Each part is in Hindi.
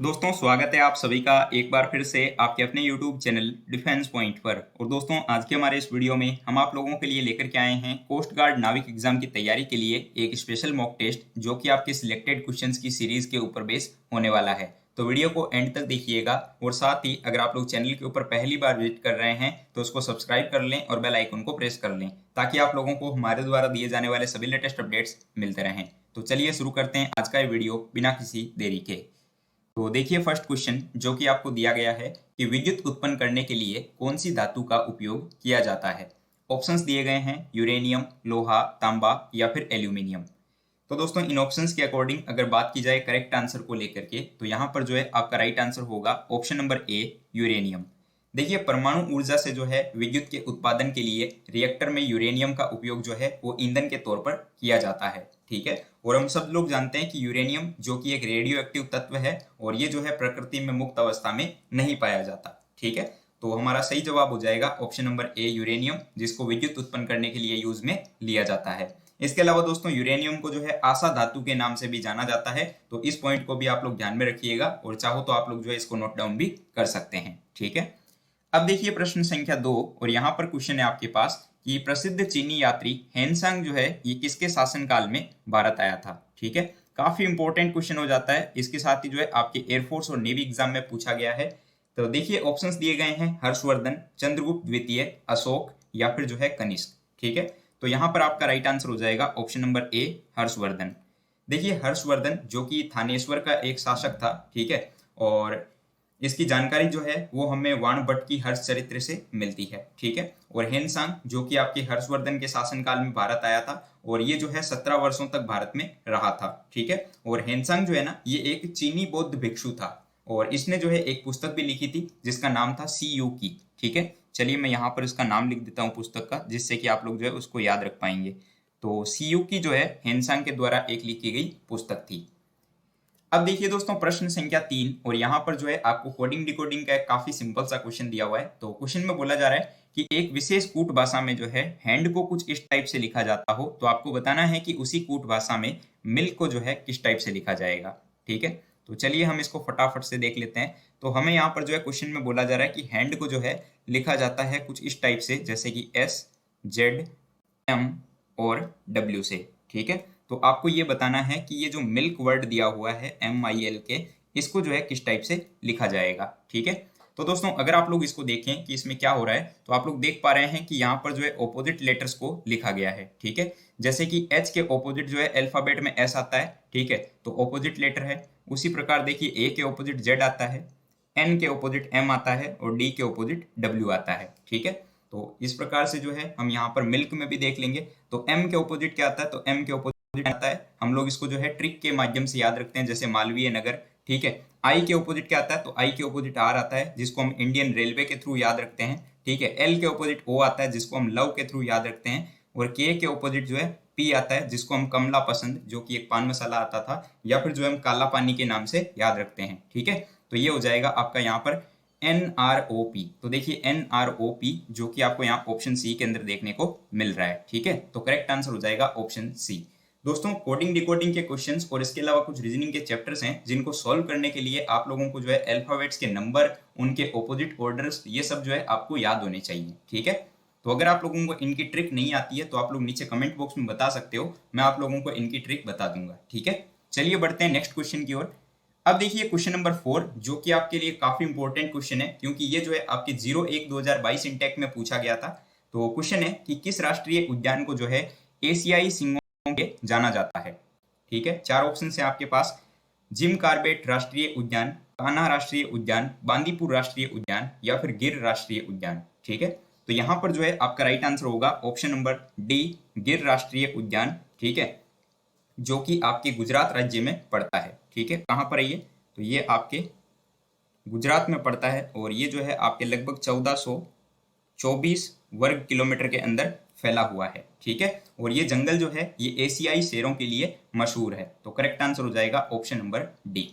दोस्तों स्वागत है आप सभी का एक बार फिर से आपके अपने YouTube चैनल डिफेंस पॉइंट पर। और दोस्तों आज के हमारे इस वीडियो में हम आप लोगों के लिए लेकर के आए हैं कोस्ट गार्ड नाविक एग्जाम की तैयारी के लिए एक स्पेशल मॉक टेस्ट जो कि आपके सिलेक्टेड क्वेश्चंस की सीरीज के ऊपर बेस होने वाला है। तो वीडियो को एंड तक देखिएगा और साथ ही अगर आप लोग चैनल के ऊपर पहली बार विजिट कर रहे हैं तो उसको सब्सक्राइब कर लें और बेल आइकन को प्रेस कर लें ताकि आप लोगों को हमारे द्वारा दिए जाने वाले सभी लेटेस्ट अपडेट्स मिलते रहें। तो चलिए शुरू करते हैं आज का ये वीडियो बिना किसी देरी के। तो देखिए फर्स्ट क्वेश्चन जो कि आपको दिया गया है कि विद्युत उत्पन्न करने के लिए कौन सी धातु का उपयोग किया जाता है। ऑप्शंस दिए गए हैं यूरेनियम, लोहा, तांबा या फिर एल्यूमिनियम। तो दोस्तों इन ऑप्शंस के अकॉर्डिंग अगर बात की जाए करेक्ट आंसर को लेकर के तो यहाँ पर जो है आपका राइट आंसर होगा ऑप्शन नंबर ए यूरेनियम। देखिए परमाणु ऊर्जा से जो है विद्युत के उत्पादन के लिए रिएक्टर में यूरेनियम का उपयोग जो है वो ईंधन के तौर पर किया जाता है। ठीक है, और हम सब लोग जानते हैं कि यूरेनियम जो कि एक रेडियो एक्टिव तत्व है और ये जो है प्रकृति में मुक्त अवस्था में नहीं पाया जाता। ठीक है, तो हमारा सही जवाब हो जाएगा ऑप्शन नंबर ए यूरेनियम, जिसको विद्युत उत्पन्न करने के लिए यूज में लिया जाता है। इसके अलावा दोस्तों यूरेनियम को जो है आशा धातु के नाम से भी जाना जाता है, तो इस पॉइंट को भी आप लोग ध्यान में रखिएगा और चाहो तो आप लोग जो है इसको नोट डाउन भी कर सकते हैं। ठीक है, अब देखिए प्रश्न संख्या 2 और यहाँ पर क्वेश्चन है आपके पास कि प्रसिद्ध चीनी यात्री हेनसांग जो है ये किसके शासनकाल में भारत आया था। ठीक है, काफी इंपॉर्टेंट क्वेश्चन हो जाता है। इसके साथ ही जो है आपके एयरफोर्स और नेवी एग्जाम में पूछा गया है। तो देखिए ऑप्शंस दिए गए हैं हर्षवर्धन, चंद्रगुप्त द्वितीय, अशोक या फिर जो है कनिष्क। ठीक है, तो यहाँ पर आपका राइट आंसर हो जाएगा ऑप्शन नंबर ए हर्षवर्धन। देखिए हर्षवर्धन जो कि थानेश्वर का एक शासक था। ठीक है, और इसकी जानकारी जो है वो हमें वाण भट्ट की हर्ष चरित्र से मिलती है। ठीक है, और हेनसांग जो कि आपके हर्षवर्धन के शासनकाल में भारत आया था और ये जो है 17 वर्षों तक भारत में रहा था। ठीक है, और हेनसांग जो है ना ये एक चीनी बौद्ध भिक्षु था और इसने जो है एक पुस्तक भी लिखी थी जिसका नाम था सी यू की। ठीक है, चलिए मैं यहाँ पर इसका नाम लिख देता हूँ पुस्तक का, जिससे कि आप लोग जो है उसको याद रख पाएंगे। तो सी यू की जो है हेनसांग के द्वारा एक लिखी गई पुस्तक थी। अब देखिए दोस्तों प्रश्न संख्या 3 और यहाँ पर जो है आपको कोडिंग डिकोडिंग का एक काफी सिंपल सा क्वेश्चन दिया हुआ है। तो क्वेश्चन में बोला जा रहा है कि एक विशेष कूट भाषा में जो है हैंड को कुछ इस टाइप से लिखा जाता हो, तो आपको बताना है कि उसी कूट भाषा में मिल्क को जो है किस टाइप से लिखा जाएगा। ठीक है, तो चलिए हम इसको फटाफट से देख लेते हैं। तो हमें यहाँ पर जो है क्वेश्चन में बोला जा रहा है कि हैंड को जो है लिखा जाता है कुछ इस टाइप से, जैसे कि एस, जेड, एम और डब्ल्यू से। ठीक है, तो आपको ये बताना है कि ये जो मिल्क वर्ड दिया हुआ है MILK, इसको जो है किस टाइप से लिखा जाएगा। ठीक है, तो दोस्तों अगर आप लोग इसको देखें कि इसमें क्या हो रहा है तो आप लोग देख पा रहे हैं कि यहाँ पर जो है ऑपोजिट लेटर्स को लिखा गया है। ठीक है, जैसे कि H के ऑपोजिट जो है अल्फाबेट में S आता है। ठीक है, तो ऑपोजिट लेटर है। उसी प्रकार देखिए A के ऑपोजिट Z आता है, N के ऑपोजिट M आता है और D के ऑपोजिट W आता है। ठीक है, तो इस प्रकार से जो है हम यहाँ पर मिल्क में भी देख लेंगे। तो M के ऑपोजिट क्या आता है, तो M के ऑपोजिट आता है, हम लोग इसको जो है ट्रिक के माध्यम से याद रखते हैं, जैसे मालवीय नगर। ठीक है, आई के ऑपोजिट क्या आता है, तो आई के ऑपोजिट आर आता है, जिसको हम इंडियन रेलवे के थ्रू याद रखते हैं। ठीक है, एल के ऑपोजिट ओ आता है, जिसको हम लव के थ्रू याद रखते हैं। और के ऑपोजिट जो है पी आता है, जिसको हम कमला पसंद, जो कि एक पान मसाला आता था, या फिर जो हम काला पानी के नाम से याद रखते हैं। ठीक है, तो ये हो जाएगा आपका यहाँ पर NROP। तो देखिए NROP जो कि आपको यहाँ ऑप्शन सी के अंदर देखने को मिल रहा है। ठीक है, तो करेक्ट आंसर हो जाएगा ऑप्शन सी। दोस्तों कोडिंग डिकोडिंग के क्वेश्चंस और इसके अलावा कुछ रीजनिंग के चैप्टर्स हैं जिनको सॉल्व करने के लिए आप लोगों को जो है अल्फाबेट्स के नंबर, उनके ऑपोजिट ऑर्डर्स, ये सब जो है आपको याद होने चाहिए। ठीक है, तो अगर आप लोगों को इनकी ट्रिक नहीं आती है तो आप लोग नीचे कमेंट बॉक्स में बता सकते हो, मैं आप लोगों को इनकी ट्रिक बता दूंगा। ठीक है, चलिए बढ़ते हैं नेक्स्ट क्वेश्चन की ओर। अब देखिए क्वेश्चन नंबर 4 जो कि आपके लिए काफी इंपॉर्टेंट क्वेश्चन है, क्योंकि ये जो है आपके 01/2022 इंटेक में पूछा गया था। तो क्वेश्चन है कि किस राष्ट्रीय उद्यान को जो है एशियाई सिंहों के जाना जाता है। ठीक है, 4 ऑप्शन है आपके पास, जिम कार्बेट राष्ट्रीय उद्यान, कान्हा राष्ट्रीय उद्यान, बांदीपुर राष्ट्रीय उद्यान या फिर गिर राष्ट्रीय उद्यान। ठीक है, तो यहाँ पर जो है आपका राइट आंसर होगा ऑप्शन नंबर डी, गिर राष्ट्रीय उद्यान। ठीक है, जो कि आपके गुजरात राज्य में पड़ता है। ठीक है, कहाँ पर है ये, तो ये आपके गुजरात में पड़ता है और ये जो है आपके लगभग 1424 वर्ग किलोमीटर के अंदर फैला हुआ है। ठीक है, और ये जंगल जो है ये एशियाई शेरों के लिए मशहूर है। तो करेक्ट आंसर हो जाएगा option number D.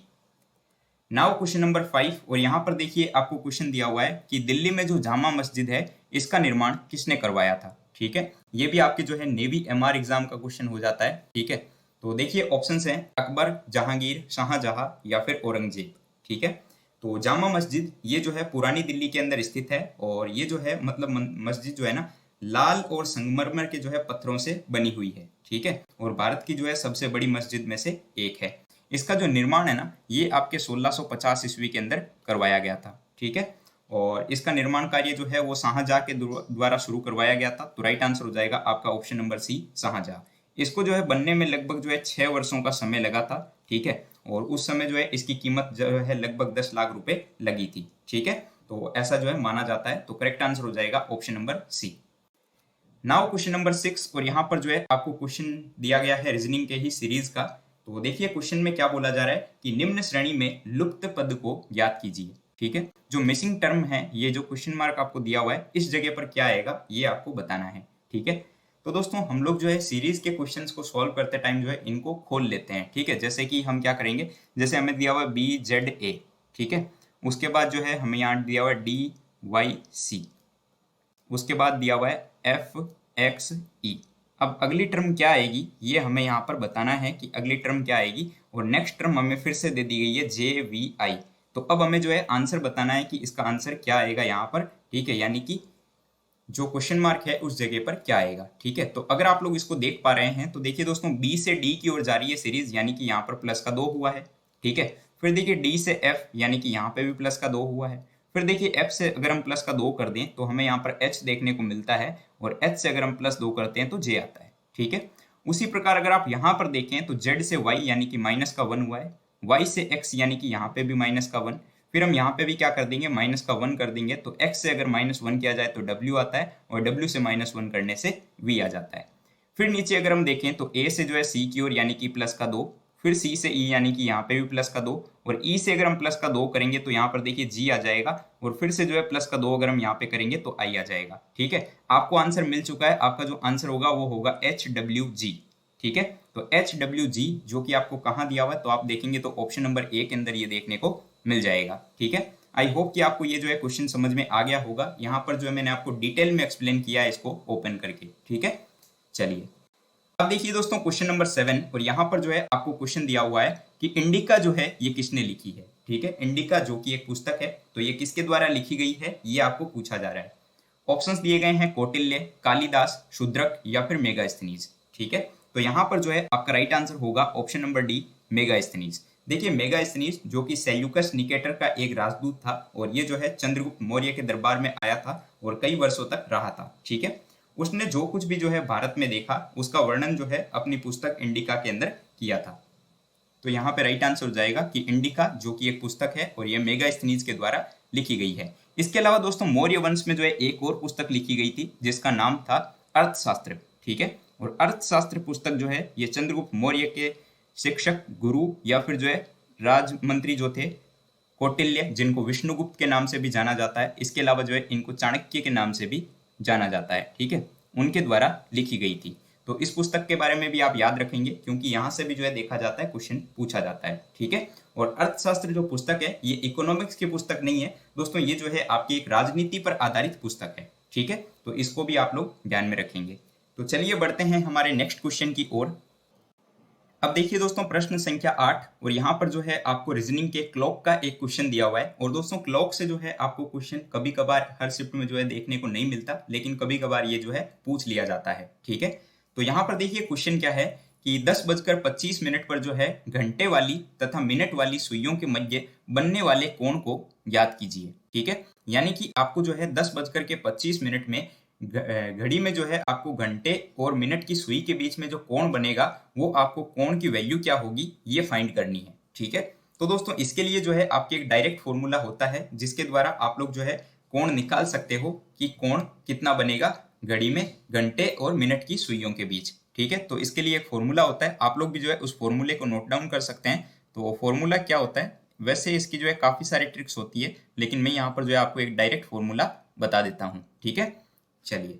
Now question number 5 और यहाँ पर देखिए आपको क्वेश्चन दिया हुआ है कि दिल्ली में जो जामा मस्जिद है इसका निर्माण किसने करवाया था। ठीक है, ये भी आपके जो है नेवी MR एग्जाम का क्वेश्चन हो जाता है। ठीक है, तो देखिए ऑप्शंस हैं अकबर, जहांगीर, शाहजहां या फिर औरंगजेब। ठीक है। तो जामा मस्जिद ये जो है पुरानी दिल्ली के अंदर स्थित है और ये जो है मतलब मस्जिद जो है ना लाल और संगमरमर के जो है पत्थरों से बनी हुई है, ठीक है। और भारत की जो है सबसे बड़ी मस्जिद में से एक है। इसका जो निर्माण है ना ये आपके 1650 ईस्वी के अंदर करवाया गया था, ठीक है। और इसका निर्माण कार्य जो है वो शाहजहां के द्वारा शुरू करवाया गया था। तो राइट आंसर हो जाएगा आपका ऑप्शन नंबर सी, शाहजहां। इसको जो है बनने में लगभग जो है 6 वर्षों का समय लगा था, ठीक है। और उस समय जो है इसकी कीमत जो है लगभग 10 लाख रुपए लगी थी, ठीक है। तो ऐसा जो है माना जाता है। तो करेक्ट आंसर हो जाएगा option number C. Now question number 6, और यहाँ पर जो है आपको क्वेश्चन दिया गया है रीजनिंग के ही सीरीज का। तो देखिए क्वेश्चन में क्या बोला जा रहा है कि निम्न श्रेणी में लुप्त पद को ज्ञात कीजिए, ठीक है। जो मिसिंग टर्म है ये जो क्वेश्चन मार्क आपको दिया हुआ है इस जगह पर क्या आएगा ये आपको बताना है, ठीक है। तो दोस्तों हम लोग जो है सीरीज के क्वेश्चंस को सॉल्व करते टाइम जो है इनको खोल लेते हैं, ठीक है। जैसे कि हम क्या करेंगे, जैसे हमें दिया हुआ है BZA, ठीक है। उसके बाद जो है हमें यहाँ दिया हुआ है DYC, उसके बाद दिया हुआ है FXE। अब अगली टर्म क्या आएगी ये हमें यहाँ पर बताना है कि अगली टर्म क्या आएगी। और नेक्स्ट टर्म हमें फिर से दे दी गई है JVI। तो अब हमें जो है आंसर बताना है कि इसका आंसर क्या आएगा यहाँ पर, ठीक है। यानी कि जो क्वेश्चन मार्क है उस जगह पर क्या आएगा, ठीक है। तो अगर आप लोग इसको देख पा रहे हैं तो देखिए दोस्तों B से D की ओर जा रही है सीरीज, यानी कि यहाँ पर प्लस का 2 हुआ है, ठीक है। फिर देखिए D से F यानी कि यहाँ पे भी प्लस का 2 हुआ है। फिर देखिए F से अगर हम प्लस का 2 कर दें तो हमें यहाँ पर H देखने को मिलता है, और H से अगर हम प्लस 2 करते हैं तो J आता है, ठीक है। उसी प्रकार अगर आप यहाँ पर देखें तो Z से Y यानी कि माइनस का 1 हुआ है, Y से X यानी कि यहाँ पे भी माइनस का 1। फिर हम यहाँ पे भी क्या कर देंगे, माइनस का 1 कर देंगे, तो x से अगर -1 किया जाए तो w आता है, और w से -1 करने से v आ जाता है। फिर नीचे अगर हम देखें तो a से जो है c की ओर यानी कि प्लस का 2, फिर c से e यानी कि यहाँ पे भी प्लस का 2, और e से अगर हम प्लस का 2 करेंगे तो यहाँ पर देखिए g आ जाएगा, और फिर से जो है प्लस का 2 अगर हम यहाँ पे करेंगे तो i आ जाएगा, ठीक है। आपको आंसर मिल चुका है। आपका जो आंसर होगा वो होगा HWG, ठीक है। तो HWG जो कि आपको कहाँ दिया हुआ है, तो आप देखेंगे तो ऑप्शन नंबर ए के अंदर ये देखने को मिल जाएगा, ठीक है। आई होप कि आपको ये जो है क्वेश्चन समझ में आ गया होगा। यहाँ पर जो है मैंने आपको डिटेल में एक्सप्लेन किया है इसको ओपन करके, ठीक है। चलिए अब देखिए दोस्तों क्वेश्चन नंबर 7, और यहाँ पर जो है आपको क्वेश्चन दिया हुआ है कि इंडिका जो है ये किसने लिखी है, ठीक है। इंडिका जो कि एक पुस्तक है, तो ये किसके द्वारा लिखी गई है ये आपको पूछा जा रहा है। ऑप्शंस दिए गए हैं कौटिल्य, कालिदास, शूद्रक या फिर मेगास्थनीज, ठीक है। तो यहाँ पर जो है आपका राइट आंसर होगा ऑप्शन नंबर डी, मेगास्थनीज। देखिए मेगास्थनीज जो कि सेल्यूकस निकेटर का एक राजदूत था, और ये जो है चंद्रगुप्त मौर्य के दरबार में आया था और कई वर्षों तक रहा था, ठीक है। उसने जो कुछ भी जो है भारत में देखा उसका वर्णन जो है अपनी पुस्तक इंडिका के अंदर किया था। तो यहाँ पे राइट आंसर हो जाएगा कि इंडिका जो कि एक पुस्तक है और ये मेगास्थनीज के द्वारा लिखी गई है। इसके अलावा दोस्तों मौर्य वंश में जो है एक और पुस्तक लिखी गई थी जिसका नाम था अर्थशास्त्र, ठीक है। और अर्थशास्त्र पुस्तक जो है ये चंद्रगुप्त मौर्य के शिक्षक, गुरु या फिर जो है राजमंत्री जो थे कौटिल्य, जिनको विष्णुगुप्त के नाम से भी जाना जाता है, इसके अलावा जो है इनको चाणक्य के नाम से भी जाना जाता है, ठीक है, उनके द्वारा लिखी गई थी। तो इस पुस्तक के बारे में भी आप याद रखेंगे क्योंकि यहाँ से भी जो है देखा जाता है, क्वेश्चन पूछा जाता है, ठीक है। और अर्थशास्त्र जो पुस्तक है ये इकोनॉमिक्स की पुस्तक नहीं है दोस्तों, ये जो है आपकी एक राजनीति पर आधारित पुस्तक है, ठीक है। तो इसको भी आप लोग ध्यान में रखेंगे। तो चलिए बढ़ते हैं हमारे नेक्स्ट क्वेश्चन की ओर। अब देखिए दोस्तों प्रश्न संख्या 8, और यहाँ पर जो है आपको रीजनिंग के क्लॉक का एक क्वेश्चन दिया हुआ है। और दोस्तों क्लॉक से जो है आपको क्वेश्चन कभी कभार हर शिफ्ट में जो है देखने को नहीं मिलता, लेकिन कभी कभार ये जो है पूछ लिया जाता है, ठीक है। तो यहाँ पर देखिए क्वेश्चन क्या है कि 10:25 पर जो है घंटे वाली तथा मिनट वाली सुइयों के मध्य बनने वाले कोण को ज्ञात कीजिए, ठीक है। यानी कि आपको जो है 10:25 में घड़ी में जो है आपको घंटे और मिनट की सुई के बीच में जो कोण बनेगा वो आपको कोण की वैल्यू क्या होगी ये फाइंड करनी है, ठीक है। तो दोस्तों इसके लिए जो है आपके एक डायरेक्ट फॉर्मूला होता है जिसके द्वारा आप लोग जो है कोण निकाल सकते हो कि कोण कितना बनेगा घड़ी में घंटे और मिनट की सुइयों के बीच, ठीक है। तो इसके लिए एक फॉर्मूला होता है, आप लोग भी जो है उस फॉर्मूले को नोट डाउन कर सकते हैं। तो फॉर्मूला क्या होता है, वैसे इसकी जो है काफी सारी ट्रिक्स होती है, लेकिन मैं यहाँ पर जो है आपको एक डायरेक्ट फॉर्मूला बता देता हूँ, ठीक है। चलिए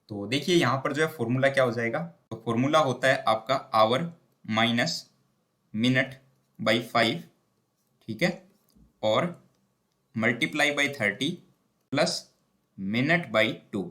तो देखिए यहाँ पर जो है फॉर्मूला क्या हो जाएगा, तो फॉर्मूला होता है आपका आवर माइनस मिनट बाई 5, ठीक है, और multiply by 30 plus minute by 2,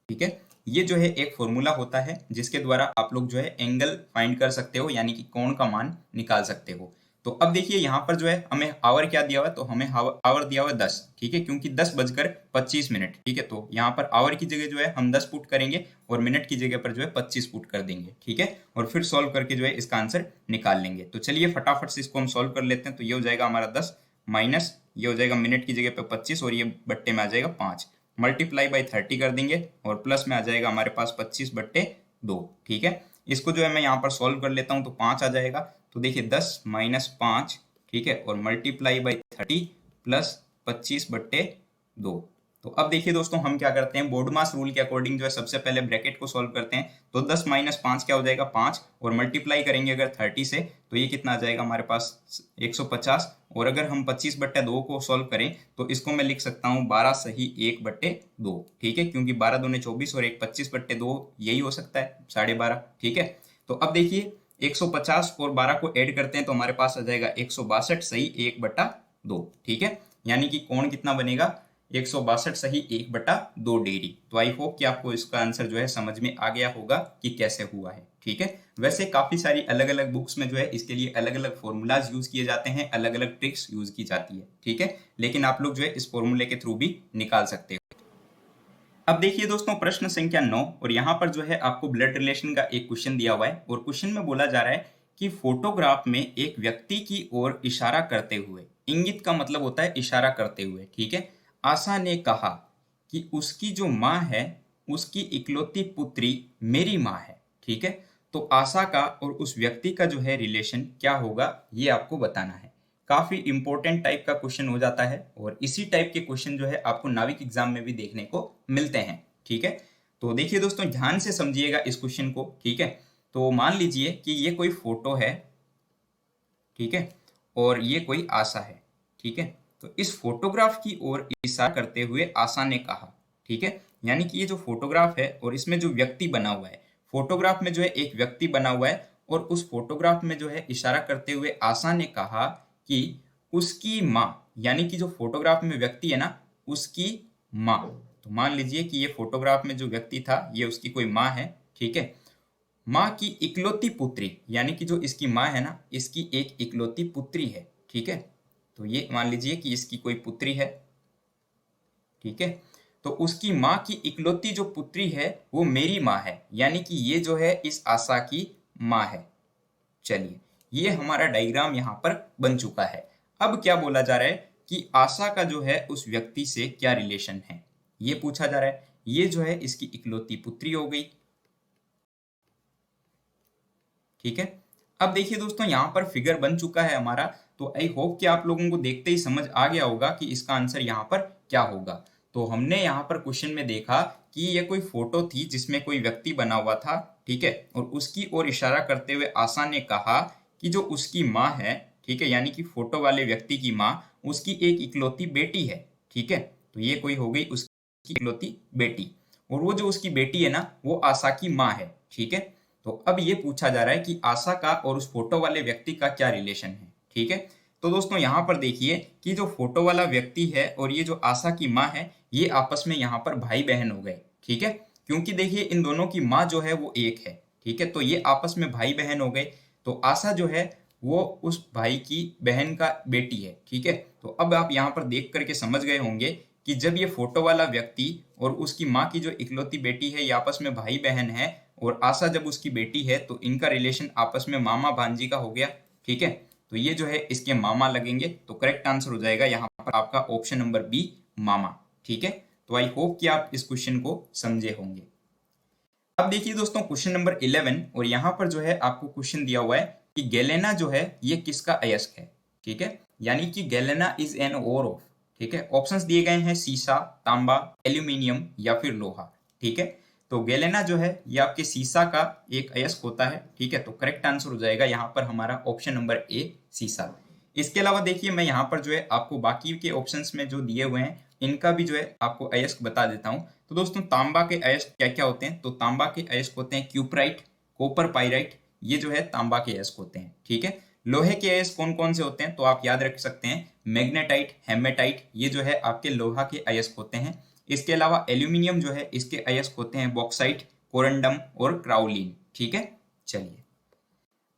ठीक है। ये जो है एक फॉर्मूला होता है जिसके द्वारा आप लोग जो है एंगल फाइंड कर सकते हो, यानी कि कोण का मान निकाल सकते हो। तो अब देखिए यहाँ पर जो है हमें आवर क्या दिया हुआ है, तो हमें आवर दिया हुआ है 10, ठीक है, क्योंकि 10:25, ठीक है। तो यहाँ पर आवर की जगह जो है हम 10 पुट करेंगे और मिनट की जगह पर जो है 25 पुट कर देंगे, ठीक है, और फिर सॉल्व करके जो है इसका आंसर निकाल लेंगे। तो चलिए फटाफट से इसको हम सॉल्व कर लेते हैं। तो ये हो जाएगा हमारा 10 माइनस ये हो जाएगा मिनट की जगह पे 25 और ये बट्टे में आ जाएगा 5, मल्टीप्लाई बाई 30 कर देंगे और प्लस में आ जाएगा हमारे पास 25/2, ठीक है। इसको जो है मैं यहाँ पर सॉल्व कर लेता हूँ तो 5 आ जाएगा। तो देखिए 10 माइनस 5, ठीक है, और मल्टीप्लाई बाई 30 प्लस 25/2। तो अब देखिए दोस्तों हम क्या करते हैं, बोर्डमास रूल के अकॉर्डिंग जो है सबसे पहले ब्रैकेट को सॉल्व करते हैं। तो 10 माइनस 5 क्या हो जाएगा 5, और मल्टीप्लाई करेंगे अगर 30 से तो ये कितना आ जाएगा हमारे पास 150, और अगर हम 25/2 को सॉल्व करें तो इसको मैं लिख सकता हूँ 12 सही 1/2, ठीक है, क्योंकि 12 दूने 24 और 1 25/2 यही हो सकता है 12.5, ठीक है। तो अब देखिए 150 और 12 को ऐड करते हैं तो हमारे पास आ जाएगा 162 सही 1/2, ठीक है, यानी कि कोण कितना बनेगा 162 सही 1/2 डिग्री। तो आई होप कि आपको इसका आंसर जो है समझ में आ गया होगा कि कैसे हुआ है, ठीक है। वैसे काफी सारी अलग अलग बुक्स में जो है इसके लिए अलग अलग फॉर्मूलाज यूज किए जाते हैं, अलग अलग ट्रिक्स यूज की जाती है, ठीक है, लेकिन आप लोग जो है इस फॉर्मूले के थ्रू भी निकाल सकते हो। अब देखिए दोस्तों प्रश्न संख्या 9, और यहाँ पर जो है आपको ब्लड रिलेशन का एक क्वेश्चन दिया हुआ है और क्वेश्चन में बोला जा रहा है कि फोटोग्राफ में एक व्यक्ति की ओर इशारा करते हुए, इंगित का मतलब होता है इशारा करते हुए, ठीक है, आशा ने कहा कि उसकी जो माँ है उसकी इकलौती पुत्री मेरी माँ है, ठीक है। तो आशा का और उस व्यक्ति का जो है रिलेशन क्या होगा ये आपको बताना है। काफी इंपॉर्टेंट टाइप का क्वेश्चन हो जाता है और इसी टाइप के क्वेश्चन जो है आपको नाविक एग्जाम में भी देखने को मिलते हैं, ठीक है। तो देखिए दोस्तों ध्यान से समझिएगा इस क्वेश्चन को, ठीक है। तो मान लीजिए कि ये कोई फोटो है, ठीक है, और ये कोई आशा है, ठीक है। तो इस फोटोग्राफ की ओर इशारा करते हुए आशा ने कहा, ठीक है, यानी कि ये जो फोटोग्राफ है और इसमें जो व्यक्ति बना हुआ है, फोटोग्राफ में जो है एक व्यक्ति बना हुआ है और उस फोटोग्राफ में जो है इशारा करते हुए आशा ने कहा कि उसकी माँ, यानी कि जो फोटोग्राफ में व्यक्ति है ना उसकी माँ। तो मान लीजिए कि ये फोटोग्राफ में जो व्यक्ति था ये उसकी कोई माँ है, ठीक है, माँ की इकलौती पुत्री, यानी कि जो इसकी माँ है ना इसकी एक इकलौती पुत्री है, ठीक है। तो ये मान लीजिए कि इसकी कोई पुत्री है, ठीक है। तो उसकी माँ की इकलौती जो पुत्री है वो मेरी माँ है, यानी कि ये जो है इस आशा की माँ है। चलिए ये हमारा डायग्राम यहाँ पर बन चुका है। अब क्या बोला जा रहा है कि आशा का जो है उस व्यक्ति से क्या रिलेशन है ये पूछा जा रहा है। ये जो है इसकी इकलौती पुत्री हो गई, ठीक है। अब देखिए दोस्तों यहाँ पर फिगर बन चुका है हमारा, तो आई होप कि आप लोगों को देखते ही समझ आ गया होगा कि इसका आंसर यहाँ पर क्या होगा। तो हमने यहाँ पर क्वेश्चन में देखा कि ये कोई फोटो थी जिसमें कोई व्यक्ति बना हुआ था, ठीक है, और उसकी ओर इशारा करते हुए आशा ने कहा कि जो उसकी माँ है, ठीक है, यानी कि फोटो वाले व्यक्ति की माँ उसकी एक इकलौती बेटी है, ठीक है। तो ये कोई हो गई उसकी इकलौती बेटी, और वो जो उसकी बेटी है ना वो आशा की माँ है, ठीक है। तो अब ये पूछा जा रहा है कि आशा का और उस फोटो वाले व्यक्ति का क्या रिलेशन है, ठीक है। तो दोस्तों यहाँ पर देखिए कि जो फोटो वाला व्यक्ति है और ये जो आशा की माँ है ये आपस में यहाँ पर भाई बहन हो गए, ठीक है, क्योंकि देखिए इन दोनों की माँ जो है वो एक है, ठीक है। तो ये आपस में भाई बहन हो गए। तो आशा जो है वो उस भाई की बहन का बेटी है, ठीक है। तो अब आप यहाँ पर देख करके समझ गए होंगे कि जब ये फोटो वाला व्यक्ति और उसकी माँ की जो इकलौती बेटी है ये आपस में भाई बहन है और आशा जब उसकी बेटी है तो इनका रिलेशन आपस में मामा भांजी का हो गया, ठीक है। तो ये जो है इसके मामा लगेंगे। तो करेक्ट आंसर हो जाएगा यहाँ पर आपका ऑप्शन नंबर बी, मामा, ठीक है। तो आई होप कि आप इस क्वेश्चन को समझे होंगे। अब देखिए दोस्तों क्वेश्चन नंबर 11, और यहाँ पर जो है आपको क्वेश्चन दिया हुआ है कि गैलेना जो है ये किसका अयस्क है, ठीक है, यानी कि galena is an ore of, ठीक है। ऑप्शंस दिए गए हैं सीसा, तांबा, एल्यूमिनियम या फिर लोहा, ठीक है। तो गैलेना जो है ये आपके सीसा का एक अयस्क होता है, ठीक है। तो करेक्ट आंसर हो जाएगा यहाँ पर हमारा ऑप्शन नंबर ए, सीसा। इसके अलावा देखिए मैं यहाँ पर जो है आपको बाकी के ऑप्शंस में जो दिए हुए हैं इनका भी जो है आपको अयस्क बता देता हूँ। तो दोस्तों तांबा के अयस्क क्या क्या होते हैं, तो तांबा के अयस्क होते हैं क्यूपराइट, कॉपर पाइराइट, ये जो है तांबा के अयस्क होते हैं, ठीक है। लोहे के अयस्क कौन कौन से होते हैं, तो आप याद रख सकते हैं मैग्नेटाइट, हेमेटाइट, ये जो है आपके लोहा के अयस्क होते हैं। इसके अलावा एल्यूमिनियम जो है इसके अयस्क होते हैं बॉक्साइट, कोरंडम और क्राउलिन, ठीक है। चलिए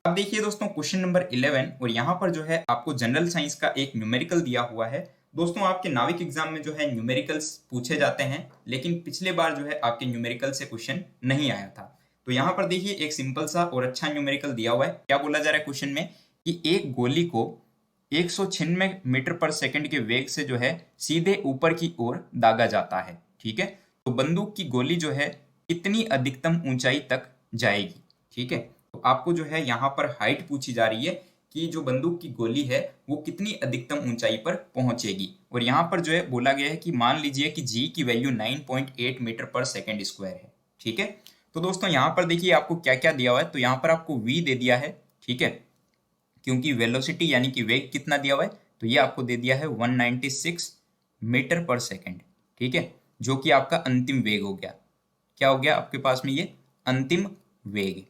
अब देखिए दोस्तों क्वेश्चन नंबर 11 और यहाँ पर जो है आपको जनरल साइंस का एक न्यूमेरिकल दिया हुआ है। दोस्तों आपके नाविक एग्जाम में जो है न्यूमेरिकल्स पूछे जाते हैं, लेकिन पिछले बार जो है आपके न्यूमेरिकल से क्वेश्चन नहीं आया था। तो यहाँ पर देखिए एक सिंपल सा और अच्छा न्यूमेरिकल दिया हुआ है। क्या बोला जा रहा है क्वेश्चन में कि एक गोली को 196 मीटर पर सेकंड के वेग से जो है सीधे ऊपर की ओर दागा जाता है। ठीक है, तो बंदूक की गोली जो है कितनी अधिकतम ऊंचाई तक जाएगी। ठीक है, तो आपको जो है यहाँ पर हाइट पूछी जा रही है कि जो बंदूक की गोली है वो कितनी अधिकतम ऊंचाई पर पहुंचेगी। और यहाँ पर जो है बोला गया है कि मान लीजिए कि जी की वैल्यू 9.8 मीटर पर सेकेंड स्क्वायर है। ठीक है, तो दोस्तों यहाँ पर देखिए आपको क्या क्या दिया हुआ है। तो यहाँ पर आपको v दे दिया है। ठीक है, क्योंकि वेलोसिटी यानी कि वेग कितना दिया हुआ है, तो ये आपको दे दिया है 196 मीटर पर सेकेंड। ठीक है, जो कि आपका अंतिम वेग हो गया। क्या हो गया आपके पास में, ये अंतिम वेग।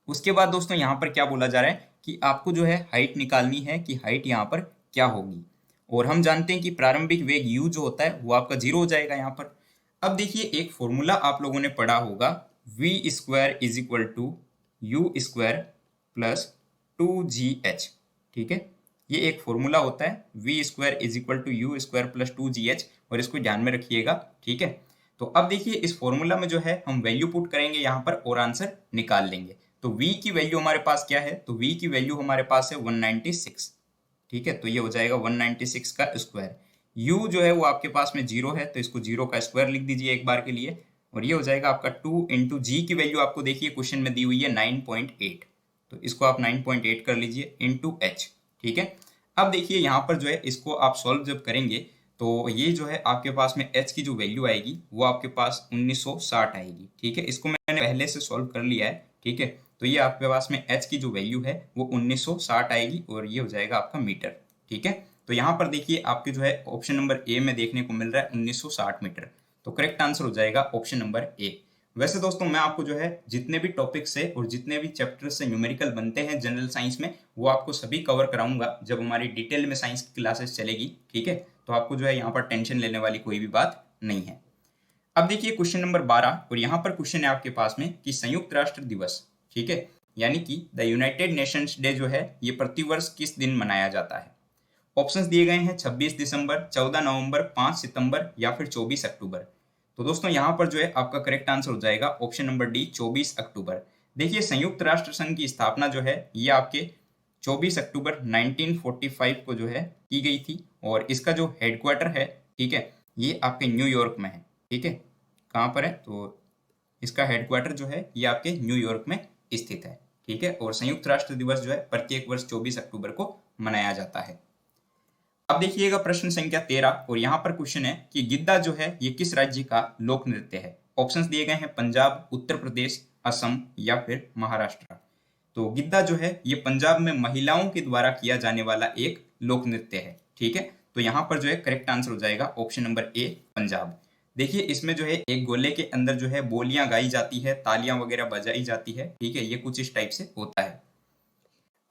उसके बाद दोस्तों यहाँ पर क्या बोला जा रहा है कि आपको जो है हाइट निकालनी है कि हाइट यहाँ पर क्या होगी। और हम जानते हैं कि प्रारंभिक वेग u जो होता है वो आपका 0 हो जाएगा यहाँ पर। अब देखिए एक फॉर्मूला आप लोगों ने पढ़ा होगा, v square is equal to u square plus 2gh। ठीक है, ये एक फॉर्मूला होता है, v square is equal to u square plus 2gh, और इसको ध्यान में रखिएगा। ठीक है, तो अब देखिए इस फॉर्मूला में जो है हम वैल्यू पुट करेंगे यहाँ पर और आंसर निकाल लेंगे। तो v की वैल्यू हमारे पास क्या है, तो v की वैल्यू हमारे पास है 196। ठीक है, तो ये हो जाएगा 196 का स्क्वायर। u जो है वो आपके पास में 0 है, तो इसको 0 का स्क्वायर लिख दीजिए एक बार के लिए, और ये हो जाएगा आपका 2 इंटू जी की वैल्यू आपको देखिए क्वेश्चन में दी हुई है 9.8, तो इसको आप 9.8 कर लीजिए इंटू एच। ठीक है, अब देखिए यहाँ पर जो है इसको आप सॉल्व जब करेंगे तो ये जो है आपके पास में h की जो वैल्यू आएगी वो आपके पास 1960 आएगी। ठीक है, इसको मैंने पहले से सॉल्व कर लिया है। ठीक है, तो ये आपके पास में h की जो वैल्यू है वो 1960 आएगी, और ये हो जाएगा आपका मीटर। ठीक है, तो यहाँ पर देखिए आपके जो है ऑप्शन नंबर ए में देखने को मिल रहा है 1960 मीटर, तो करेक्ट आंसर हो जाएगा ऑप्शन नंबर ए। वैसे दोस्तों मैं आपको जो है जितने भी टॉपिक से और जितने भी चैप्टर से न्यूमेरिकल बनते हैं जनरल साइंस में, वो आपको सभी कवर कराऊंगा जब हमारी डिटेल में साइंस की क्लासेस चलेगी। ठीक है, तो आपको जो है यहाँ पर टेंशन लेने वाली कोई भी बात नहीं है। अब देखिए क्वेश्चन नंबर 12, और यहाँ पर क्वेश्चन है आपके पास में कि संयुक्त राष्ट्र दिवस, ठीक है, यानी कि द यूनाइटेड नेशंस डे जो है ये प्रतिवर्ष किस दिन मनाया जाता है। ऑप्शंस दिए गए हैं 26 दिसंबर, 14 नवंबर, 5 सितंबर या फिर 24 अक्टूबर। तो दोस्तों यहाँ पर जो है आपका करेक्ट आंसर हो जाएगा ऑप्शन नंबर डी 24 अक्टूबर। देखिए संयुक्त राष्ट्र संघ की स्थापना जो है ये आपके 24 अक्टूबर 1945 को जो है की गई थी, और इसका जो हेडक्वार्टर है, ठीक है, ये आपके न्यूयॉर्क में है। ठीक है, कहाँ पर है, तो इसका हेडक्वार्टर जो है ये आपके न्यूयॉर्क में स्थित है। ठीक है, और संयुक्त राष्ट्र दिवस जो है प्रत्येक वर्ष 24 अक्टूबर को मनाया जाता है। अब देखिएगा प्रश्न संख्या 13, और यहाँ पर क्वेश्चन है कि गिद्दा जो है ये किस राज्य का लोक नृत्य है। ऑप्शंस दिए गए हैं पंजाब, उत्तर प्रदेश, असम या फिर महाराष्ट्र। तो गिद्दा जो है ये पंजाब में महिलाओं के द्वारा किया जाने वाला एक लोक नृत्य है। ठीक है, तो यहाँ पर जो है करेक्ट आंसर हो जाएगा ऑप्शन नंबर ए पंजाब। देखिए इसमें जो है एक गोले के अंदर जो है बोलियां गाई जाती है, तालियां वगैरह बजाई जाती है। ठीक है, ये कुछ इस टाइप से होता है।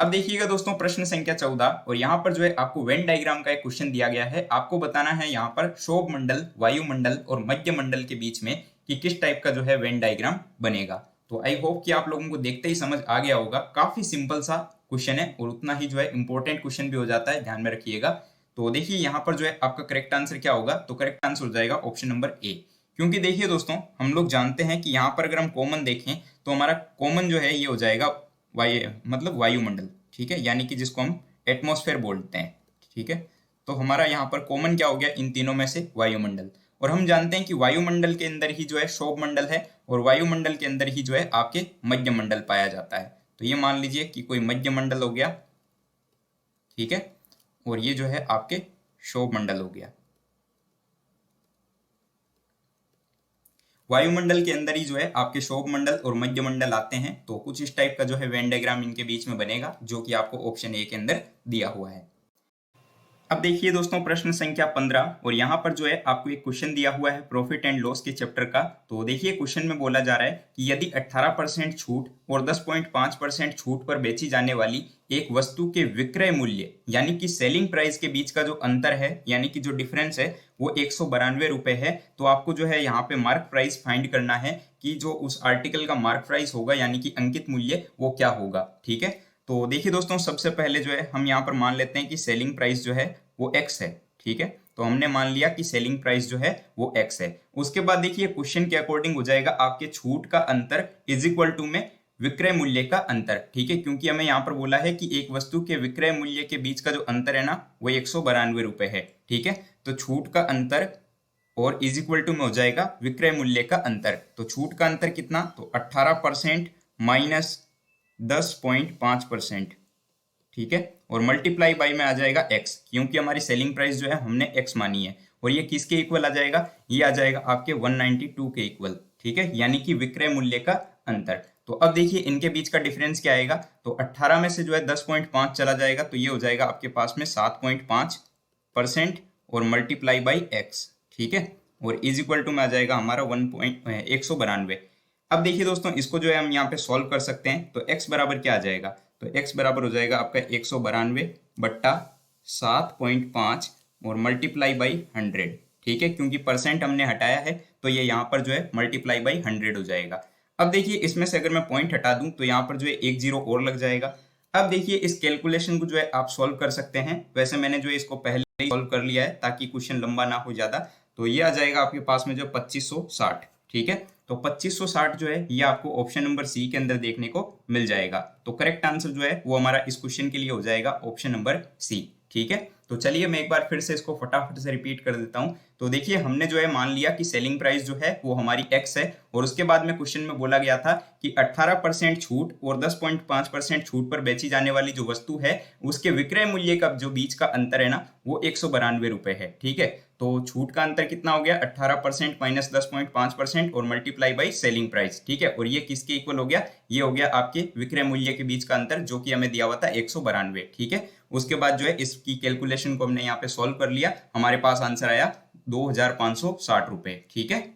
अब देखिएगा दोस्तों प्रश्न संख्या 14, और यहाँ पर जो है आपको वेन डायग्राम का एक क्वेश्चन दिया गया है। आपको बताना है यहाँ पर क्षोभ मंडल, वायुमंडल और मध्य मंडल के बीच में कि किस टाइप का जो है वेन डायग्राम बनेगा। तो आई होप कि आप लोगों को देखते ही समझ आ गया होगा। काफी सिंपल सा क्वेश्चन है और उतना ही जो है इंपॉर्टेंट क्वेश्चन भी हो जाता है, ध्यान में रखिएगा। तो देखिए यहाँ पर जो है आपका करेक्ट आंसर क्या होगा, तो करेक्ट आंसर हो जाएगा ऑप्शन नंबर ए। क्योंकि देखिए दोस्तों हम लोग जानते हैं कि यहाँ पर अगर हम कॉमन देखें तो हमारा कॉमन जो है ये हो जाएगा मतलब वायुमंडल। ठीक है, यानी कि जिसको हम एटमॉस्फेयर बोलते हैं। ठीक है, तो हमारा यहाँ पर कॉमन क्या हो गया, इन तीनों में से वायुमंडल। और हम जानते हैं कि वायुमंडल के अंदर ही जो है क्षोभ मंडल है, और वायुमंडल के अंदर ही जो है आपके मध्य मंडल पाया जाता है। तो ये मान लीजिए कि कोई मध्य मंडल हो गया। ठीक है, और ये जो है आपके क्षोभ मंडल हो गया। वायुमंडल के अंदर ही जो है आपके क्षोभ मंडल और मध्य मंडल आते हैं। तो कुछ इस टाइप का जो है वेन डायग्राम इनके बीच में बनेगा, जो कि आपको ऑप्शन ए के अंदर दिया हुआ है। अब देखिए दोस्तों प्रश्न संख्या 15 और यहाँ पर जो है आपको एक क्वेश्चन दिया हुआ है प्रॉफिट एंड लॉस के चैप्टर का। तो देखिए क्वेश्चन में बोला जा रहा है कि यदि 18% छूट और 10.5% छूट पर बेची जाने वाली एक वस्तु के विक्रय मूल्य यानी कि सेलिंग प्राइस के बीच का जो अंतर है यानी कि जो डिफरेंस है वो 192 रुपए है, तो आपको जो है यहाँ पे मार्क प्राइस फाइंड करना है कि जो उस आर्टिकल का मार्क प्राइस होगा यानी कि अंकित मूल्य वो क्या होगा। ठीक है, तो देखिए दोस्तों सबसे पहले जो है हम यहाँ पर मान लेते हैं कि सेलिंग प्राइस जो है वो x है। ठीक है, तो हमने मान लिया कि सेलिंग प्राइस जो है वो x है। उसके बाद देखिए क्वेश्चन के अकॉर्डिंग हो जाएगा आपके छूट का अंतर इज इक्वल टू में विक्रय मूल्य का अंतर। ठीक है, क्योंकि हमें यहाँ पर बोला है कि एक वस्तु के विक्रय मूल्य के बीच का जो अंतर है ना वो 192 रुपए है। ठीक है, तो छूट का अंतर और इज इक्वल टू में हो जाएगा विक्रय मूल्य का अंतर। तो छूट का अंतर कितना, तो 18% माइनस 10.5%। ठीक है, और मल्टीप्लाई बाई में आ जाएगा x, क्योंकि हमारी सेलिंग प्राइस जो है हमने x मानी है। और ये किसके इक्वल आ जाएगा, ये आ जाएगा आपके 192 के इक्वल। ठीक है, यानी कि विक्रय मूल्य का अंतर। तो अब देखिए इनके बीच का डिफरेंस क्या आएगा, तो 18 में से जो है 10.5 चला जाएगा तो ये हो जाएगा आपके पास में 7.5% और मल्टीप्लाई बाई x। ठीक है, और इज इक्वल टू में आ जाएगा हमारा 192। अब देखिए दोस्तों इसको जो है हम यहाँ पे सॉल्व कर सकते हैं। तो x बराबर क्या आ जाएगा, तो x बराबर हो जाएगा आपका 192 बट्टा 7.5 और मल्टीप्लाई बाई 100। ठीक है, क्योंकि परसेंट हमने हटाया है तो ये यहाँ पर जो है मल्टीप्लाई बाई 100 हो जाएगा। अब देखिए इसमें से अगर मैं पॉइंट हटा दूं तो यहाँ पर जो है एक जीरो और लग जाएगा। अब देखिए इस कैलकुलेशन को जो है आप सॉल्व कर सकते हैं। वैसे मैंने जो है इसको पहले ही सॉल्व कर लिया है ताकि क्वेश्चन लंबा ना हो ज्यादा। तो ये आ जाएगा आपके पास में जो 2560। ठीक है, तो 2560 जो है ये आपको ऑप्शन नंबर सी के अंदर देखने को मिल जाएगा। तो करेक्ट आंसर जो है वो हमारा इस क्वेश्चन के लिए हो जाएगा ऑप्शन नंबर सी। ठीक है, तो चलिए मैं एक बार फिर से इसको फटाफट से रिपीट कर देता हूं। तो देखिए हमने जो है मान लिया कि सेलिंग प्राइस जो है वो हमारी x है, और उसके बाद में क्वेश्चन में बोला गया था कि 18% छूट और 10.5% छूट पर बेची जाने वाली जो वस्तु है उसके विक्रय मूल्य का जो बीच का अंतर है ना वो 192 रुपए है। ठीक है, तो छूट का अंतर कितना हो गया, 18% माइनस 10.5% और मल्टीप्लाई बाई सेलिंग प्राइस। ठीक है, और ये किसके इक्वल हो गया, ये हो गया आपके विक्रय मूल्य के बीच का अंतर जो कि हमें दिया हुआ था 192। ठीक है, उसके बाद जो है इसकी कैलकुलेशन को हमने यहाँ पे सॉल्व कर लिया, हमारे पास आंसर आया 2560 रुपए। ठीक है,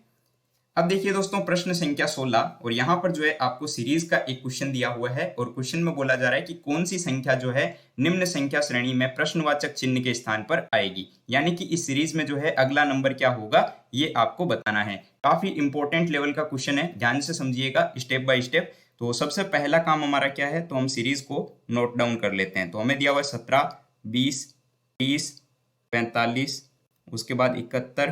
अब देखिए दोस्तों प्रश्न संख्या 16 और यहाँ पर जो है आपको सीरीज का एक क्वेश्चन दिया हुआ है और क्वेश्चन में बोला जा रहा है कि कौन सी संख्या जो है निम्न संख्या श्रेणी में प्रश्नवाचक चिन्ह के स्थान पर आएगी, यानी कि इस सीरीज में जो है अगला नंबर क्या होगा ये आपको बताना है। काफी इंपॉर्टेंट लेवल का क्वेश्चन है, ध्यान से समझिएगा स्टेप बाय स्टेप। तो सबसे पहला काम हमारा क्या है, तो हम सीरीज को नोट डाउन कर लेते हैं। तो हमें दिया हुआ है 17, 20, 30, 45, उसके बाद 71,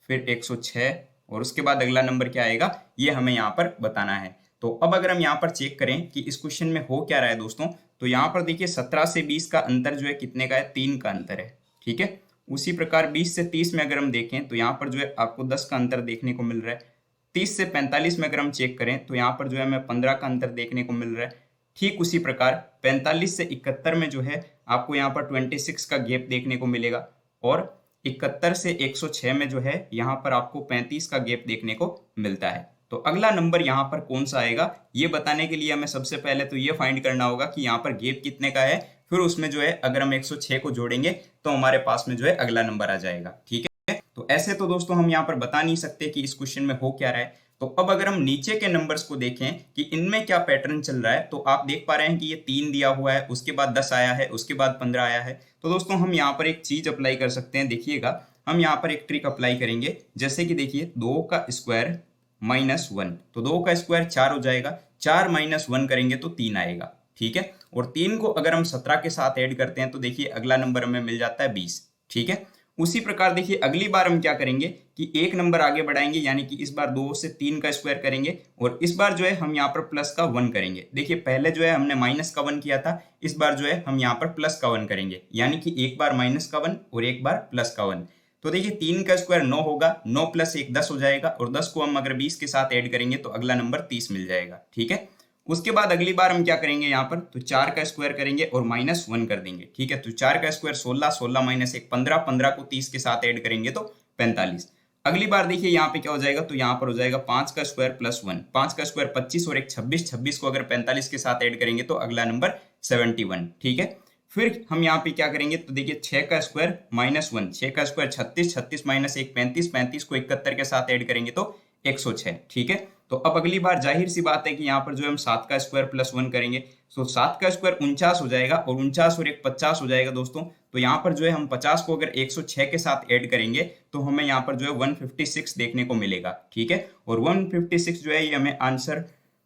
फिर 106 और उसके बाद अगला नंबर क्या आएगा ये हमें यहाँ पर बताना है। तो अब अगर हम यहाँ पर चेक करें कि इस क्वेश्चन में हो क्या रहा है दोस्तों, तो यहाँ पर देखिए 17 से 20 का अंतर जो है कितने का है, 3 का अंतर है। ठीक है, उसी प्रकार 20 से 30 में अगर हम देखें तो यहाँ पर जो है आपको 10 का अंतर देखने को मिल रहा है। 30 से 45 में अगर हम चेक करें तो यहाँ पर जो है हमें 15 का अंतर देखने को मिल रहा है। ठीक उसी प्रकार 45 से 71 में जो है आपको यहाँ पर 26 का गैप देखने को मिलेगा, और 71 से 106 में जो है यहाँ पर आपको 35 का गैप देखने को मिलता है। तो अगला नंबर यहाँ पर कौन सा आएगा ये बताने के लिए हमें सबसे पहले तो ये फाइंड करना होगा कि यहाँ पर गैप कितने का है, फिर उसमें जो है अगर हम 106 को जोड़ेंगे तो हमारे पास में जो है अगला नंबर आ जाएगा। ठीक है, तो ऐसे तो दोस्तों हम यहाँ पर बता नहीं सकते कि इस क्वेश्चन में हो क्या रहा है। तो अब अगर हम नीचे के नंबर्स को देखें कि इनमें क्या पैटर्न चल रहा है, तो आप देख पा रहे हैं कि ये 3 दिया हुआ है, उसके बाद 10 आया है, उसके बाद 15 आया है। तो दोस्तों हम यहाँ पर एक चीज अप्लाई कर सकते हैं, देखिएगा हम यहाँ पर एक ट्रिक अप्लाई करेंगे। जैसे कि देखिए 2 का स्क्वायर माइनस 1, तो 2 का स्क्वायर 4 हो जाएगा, 4 माइनस 1 करेंगे तो 3 आएगा। ठीक है, और 3 को अगर हम 17 के साथ ऐड करते हैं तो देखिए अगला नंबर हमें मिल जाता है 20। ठीक है, उसी प्रकार देखिए अगली बार हम क्या करेंगे कि एक नंबर आगे बढ़ाएंगे, यानी कि इस बार 2 से 3 का स्क्वायर करेंगे और इस बार जो है हम यहाँ पर प्लस का 1 करेंगे। देखिए पहले जो है हमने माइनस का 1 किया था, इस बार जो है हम यहाँ पर प्लस का 1 करेंगे, यानी कि एक बार माइनस का 1 और एक बार प्लस का 1। तो देखिए 3 का स्क्वायर 9 होगा, 9 प्लस 1 10 हो जाएगा, और 10 को हम अगर 20 के साथ ऐड करेंगे तो अगला नंबर 30 मिल जाएगा। ठीक है, उसके बाद अगली बार हम क्या करेंगे यहाँ पर, तो 4 का स्क्वायर करेंगे और माइनस 1 कर देंगे। ठीक है, तो 4 का स्क्वायर 16, 16 माइनस 1 15, 15 को 30 के साथ ऐड करेंगे तो 45। अगली बार देखिए यहाँ पे क्या हो जाएगा, तो यहाँ पर हो जाएगा 5 का स्क्वायर प्लस 1, 5 का स्क्वायर 25 और एक 26, 26 को अगर 45 के साथ ऐड करेंगे तो अगला नंबर 71। ठीक है, फिर हम यहाँ पे क्या करेंगे, तो देखिए 6 का स्क्वायर -1, 6 का स्क्वायर 36, 36 माइनस 1 35, 35 को 71 के साथ ऐड करेंगे तो 106। ठीक है, तो अब अगली बार जाहिर सी बात है कि यहाँ पर जो हम 7 का स्क्वायर +1 करेंगे, तो 7 का स्क्वायर 49 हो जाएगा और 49 और एक 50 हो जाएगा दोस्तों। तो यहाँ पर जो है हम 50 को अगर 106 के साथ ऐड करेंगे तो हमें यहाँ पर जो है 156 देखने को मिलेगा। ठीक है, और 156 जो है ये हमें आंसर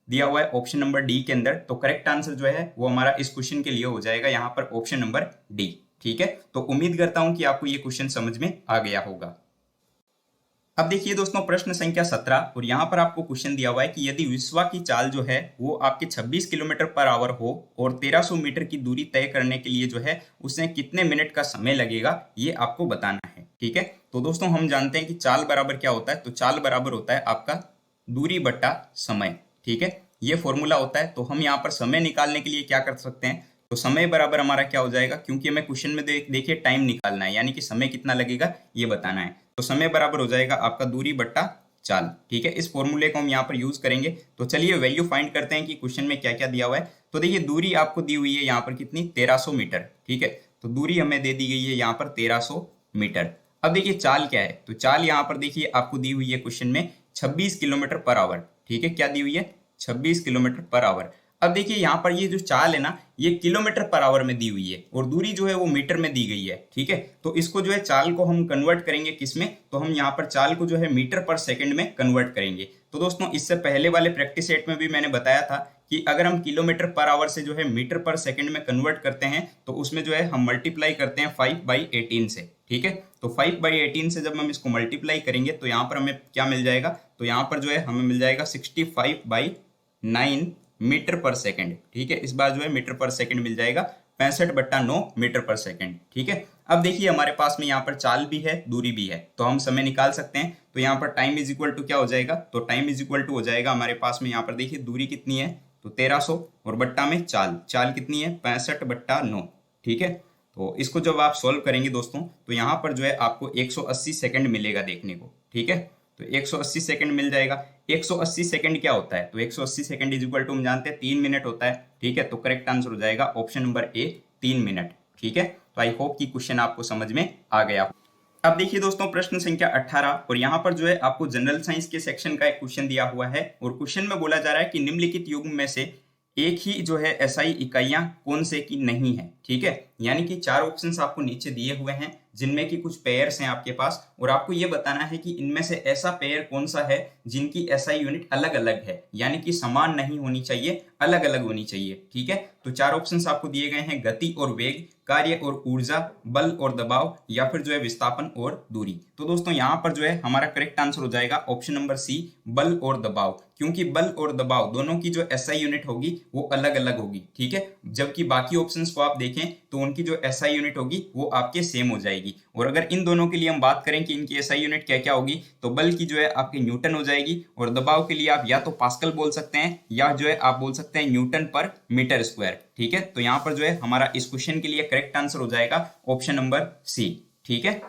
दिया हुआ है ऑप्शन नंबर डी के अंदर। तो करेक्ट आंसर जो है वो हमारा इस क्वेश्चन के लिए हो जाएगा यहाँ पर ऑप्शन नंबर डी। ठीक है, तो उम्मीद करता हूं कि आपको ये क्वेश्चन समझ में आ गया होगा। अब देखिए दोस्तों प्रश्न संख्या 17, और यहाँ पर आपको क्वेश्चन दिया हुआ है कि यदि विश्वा की चाल जो है वो आपके 26 किलोमीटर पर आवर हो और 1300 मीटर की दूरी तय करने के लिए जो है उसे कितने मिनट का समय लगेगा, ये आपको बताना है। ठीक है, तो दोस्तों हम जानते हैं कि चाल बराबर क्या होता है, तो चाल बराबर होता है आपका दूरी बट्टा समय। ठीक है, ये फॉर्मूला होता है। तो हम यहाँ पर समय निकालने के लिए क्या कर सकते हैं, तो समय बराबर हमारा क्या हो जाएगा, क्योंकि हमें क्वेश्चन में देखिए टाइम निकालना है, यानी कि समय कितना लगेगा ये बताना है। तो समय बराबर हो जाएगा आपका दूरी बट्टा चाल। ठीक है, इस फॉर्मूले को हम यहाँ पर यूज करेंगे। तो चलिए वैल्यू फाइंड करते हैं कि क्वेश्चन में क्या क्या दिया हुआ है। तो देखिए दूरी आपको दी हुई है यहाँ पर कितनी, 1300 मीटर। ठीक है, तो दूरी हमें दे दी गई है यहाँ पर 1300 मीटर। अब देखिए चाल क्या है, तो चाल यहाँ पर देखिए आपको दी हुई है क्वेश्चन में 26 किलोमीटर पर आवर। ठीक है, क्या दी हुई है, 26 किलोमीटर पर आवर। अब देखिए यहाँ पर ये जो चाल है ना, ये किलोमीटर पर आवर में दी हुई है और दूरी जो है वो मीटर में दी गई है। ठीक है, तो इसको जो है चाल को हम कन्वर्ट करेंगे किस में, तो हम यहाँ पर चाल को जो है मीटर पर सेकंड में कन्वर्ट करेंगे। तो दोस्तों इससे पहले वाले प्रैक्टिस सेट में भी मैंने बताया था कि अगर हम किलोमीटर पर आवर से जो है मीटर पर सेकंड में कन्वर्ट करते हैं तो उसमें जो है हम मल्टीप्लाई करते हैं 5/18 से। ठीक है, तो 5/18 से जब हम इसको मल्टीप्लाई करेंगे तो यहाँ पर हमें क्या मिल जाएगा, तो यहाँ पर जो है हमें मिल जाएगा 65/9 मीटर पर सेकंड। ठीक है, इस बार जो है मीटर पर सेकंड मिल जाएगा 65/9 मीटर पर सेकंड। ठीक है, अब देखिए हमारे पास में यहाँ पर चाल भी है दूरी भी है, तो हम समय निकाल सकते हैं। तो यहाँ पर टाइम इज इक्वल टू क्या हो जाएगा, तो टाइम इज इक्वल टू हो जाएगा हमारे पास में यहाँ पर देखिए दूरी कितनी है, तो 1300 और बट्टा में चाल, चाल कितनी है 65/9। ठीक है, तो इसको जब आप सोल्व करेंगे दोस्तों तो यहाँ पर जो है आपको 180 सेकंड मिलेगा देखने को। ठीक है, तो 180 सेकंड मिल जाएगा। 180 सेकंड क्या होता है, तो 180 सेकंड इज इक्वल टू हम जानते हैं 3 मिनट होता है। ठीक है, तो करेक्ट आंसर हो जाएगा ऑप्शन नंबर ए 3 मिनट। ठीक है, तो आई होप कि क्वेश्चन आपको समझ में आ गया। अब देखिए दोस्तों प्रश्न संख्या 18, और यहाँ पर जो है आपको जनरल साइंस के सेक्शन का एक क्वेश्चन दिया हुआ है और क्वेश्चन में बोला जा रहा है कि निम्नलिखित युग्म में से एक ही जो है एसआई इकाइयां कौन से की नहीं है। ठीक है, यानी कि 4 ऑप्शंस आपको नीचे दिए हुए हैं जिनमें कि कुछ पेयर्स हैं आपके पास, और आपको ये बताना है कि इनमें से ऐसा पेयर कौन सा है जिनकी एसआई यूनिट अलग अलग है, यानी कि समान नहीं होनी चाहिए, अलग अलग होनी चाहिए। ठीक है, तो 4 ऑप्शंस आपको दिए गए हैं, गति और वेग, कार्य और ऊर्जा, बल और दबाव, या फिर जो है विस्थापन और दूरी। तो दोस्तों यहाँ पर जो है हमारा करेक्ट आंसर हो जाएगा ऑप्शन नंबर सी बल और दबाव, क्योंकि बल और दबाव दोनों की जो एसआई यूनिट होगी वो अलग अलग होगी। ठीक है, जबकि बाकी ऑप्शंस को आप देखें तो उनकी जो एसआई यूनिट होगी वो आपके सेम हो जाएगी। और अगर इन दोनों के लिए हम बात करें कि इनकी एसआई यूनिट क्या क्या होगी, तो बल की जो है आपकी न्यूटन हो जाएगी, और दबाव के लिए आप या तो पास्कल बोल सकते हैं या जो है आप बोल सकते हैं न्यूटन पर मीटर स्क्वायर। ठीक है, तो यहाँ पर जो है हमारा इस क्वेश्चन के लिए करेक्ट आंसर हो जाएगा ऑप्शन नंबर सी। ठीक है,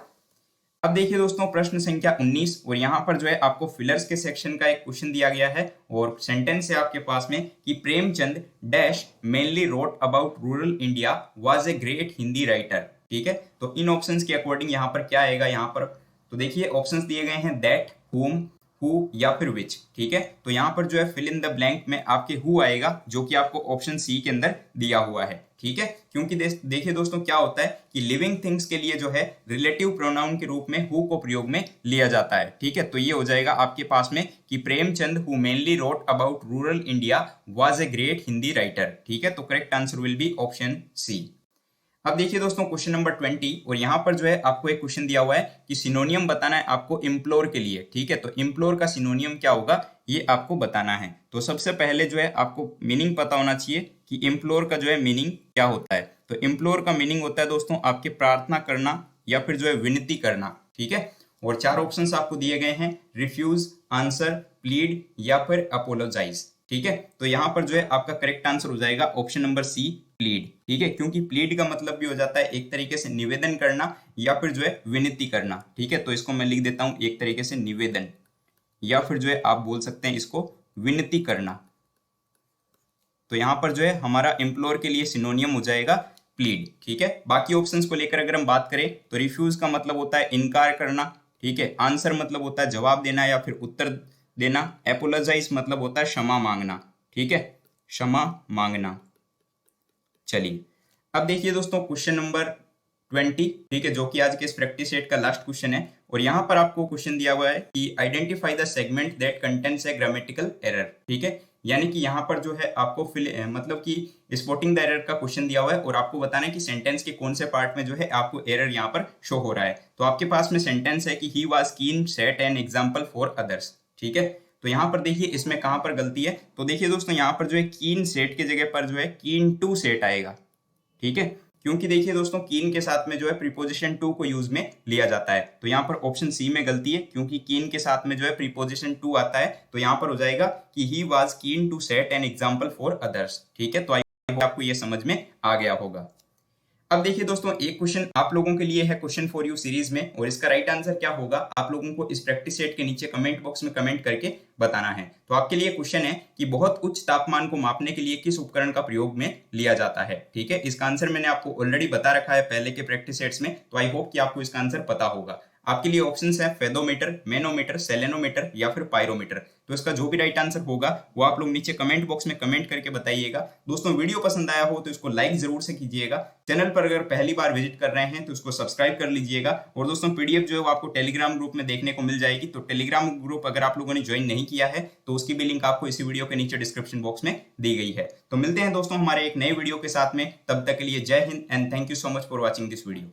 अब देखिए दोस्तों प्रश्न संख्या 19, और यहाँ पर जो है आपको फिलर्स के सेक्शन का एक क्वेश्चन दिया गया है और सेंटेंस है आपके पास में कि Premchand dash mainly wrote about rural India was a great Hindi writer. ठीक है, तो इन ऑप्शंस के अकॉर्डिंग यहाँ पर क्या आएगा, यहाँ पर तो देखिए ऑप्शंस दिए गए हैं दैट, हुम, हु या फिर विच। ठीक है, तो यहाँ पर जो है फिल इन द ब्लैंक में आपके हु आएगा, जो कि आपको ऑप्शन सी के अंदर दिया हुआ है। ठीक है, क्योंकि देखिए दोस्तों क्या होता है कि लिविंग थिंग्स के लिए जो है रिलेटिव प्रोनाउन के रूप में हु को प्रयोग में लिया जाता है। ठीक है, तो ये हो जाएगा आपके पास में कि Premchand who mainly wrote about rural India was a great Hindi writer. ठीक है, तो correct answer will be option C. अब देखिए दोस्तों क्वेश्चन नंबर 20, और यहाँ पर जो है आपको एक क्वेश्चन दिया हुआ है कि सिनोनियम बताना है आपको इम्प्लोर के लिए। ठीक है, तो इम्प्लोर का सिनोनियम क्या होगा ये आपको बताना है। तो सबसे पहले जो है आपको मीनिंग पता होना चाहिए कि इम्प्लोर का जो है मीनिंग क्या होता है। तो इम्प्लोर का मीनिंग होता है दोस्तों आपके प्रार्थना करना या फिर जो है विनती करना। ठीक है, और 4 ऑप्शंस आपको दिए गए हैं, रिफ्यूज, आंसर, प्लीड या फिर अपोलोजाइज। ठीक है, तो यहाँ पर जो है आपका करेक्ट आंसर हो जाएगा ऑप्शन नंबर सी प्लीड। ठीक है, क्योंकि प्लीड का मतलब भी हो जाता है एक तरीके से निवेदन करना या फिर जो है विनती करना। ठीक है, तो इसको मैं लिख देता हूं एक तरीके से निवेदन, या फिर जो है आप बोल सकते हैं इसको विनती करना। तो यहाँ पर जो है हमारा इम्प्लोर के लिए सिनोनियम हो जाएगा प्लीड। ठीक है, बाकी ऑप्शंस को लेकर अगर हम बात करें तो रिफ्यूज का मतलब होता है इनकार करना। ठीक है, आंसर मतलब होता है जवाब देना या फिर उत्तर देना। एपोलोजाइज मतलब होता है क्षमा मांगना। ठीक है, क्षमा मांगना। चलिए अब देखिए दोस्तों क्वेश्चन नंबर 20। ठीक है, जो कि आज के इस प्रैक्टिस सेट का लास्ट क्वेश्चन है। और यहाँ पर आपको क्वेश्चन दिया हुआ है कि identify the segment that contains A grammatical error. ठीक है, यानी कि यहाँ पर जो है आपको मतलब कि स्पॉटिंग द एरर का क्वेश्चन दिया हुआ है और आपको बताना है कि सेंटेंस के कौन से पार्ट में जो है आपको एरर यहाँ पर शो हो रहा है। तो आपके पास में सेंटेंस है कि ही वाज कीन set an example for others. ठीक है, तो यहाँ पर देखिए इसमें कहाँ पर गलती है। तो देखिए दोस्तों यहाँ पर जो है कीन सेट की जगह पर जो है कीन टू सेट आएगा। ठीक है, क्योंकि देखिए दोस्तों कीन के साथ में जो है प्रीपोजिशन टू को यूज में लिया जाता है। तो यहाँ पर ऑप्शन सी में गलती है, क्योंकि कीन के साथ में जो है प्रीपोजिशन टू आता है। तो यहाँ पर हो जाएगा कि he was keen to set an example for others. ठीक है, तो आपको ये समझ में आ गया होगा। अब देखिए दोस्तों एक क्वेश्चन आप लोगों के लिए है क्वेश्चन फॉर यू सीरीज में, और इसका राइट आंसर क्या होगा आप लोगों को इस प्रैक्टिस सेट के नीचे कमेंट बॉक्स में कमेंट करके बताना है। तो आपके लिए क्वेश्चन है कि बहुत उच्च तापमान को मापने के लिए किस उपकरण का प्रयोग में लिया जाता है। ठीक है, इसका आंसर मैंने आपको ऑलरेडी बता रखा है पहले के प्रैक्टिस सेट्स में, तो आई होप कि आपको इसका आंसर पता होगा। आपके लिए ऑप्शंस है फेदोमीटर, मैनोमीटर, सेलेनोमीटर या फिर पायरोमीटर। तो इसका जो भी राइट आंसर होगा वो आप लोग नीचे कमेंट बॉक्स में कमेंट करके बताइएगा। दोस्तों वीडियो पसंद आया हो तो इसको लाइक जरूर से कीजिएगा। चैनल पर अगर पहली बार विजिट कर रहे हैं तो इसको सब्सक्राइब कर लीजिएगा। और दोस्तों पीडीएफ जो है वो आपको टेलीग्राम ग्रुप में देखने को मिल जाएगी। तो टेलीग्राम ग्रुप अगर आप लोगों ने ज्वाइन नहीं किया है तो उसकी भी लिंक आपको इसी वीडियो के नीचे डिस्क्रिप्शन बॉक्स में दी गई है। तो मिलते हैं दोस्तों हमारे एक नए वीडियो के साथ में, तब तक के लिए जय Hind and thank you so much for watching this video.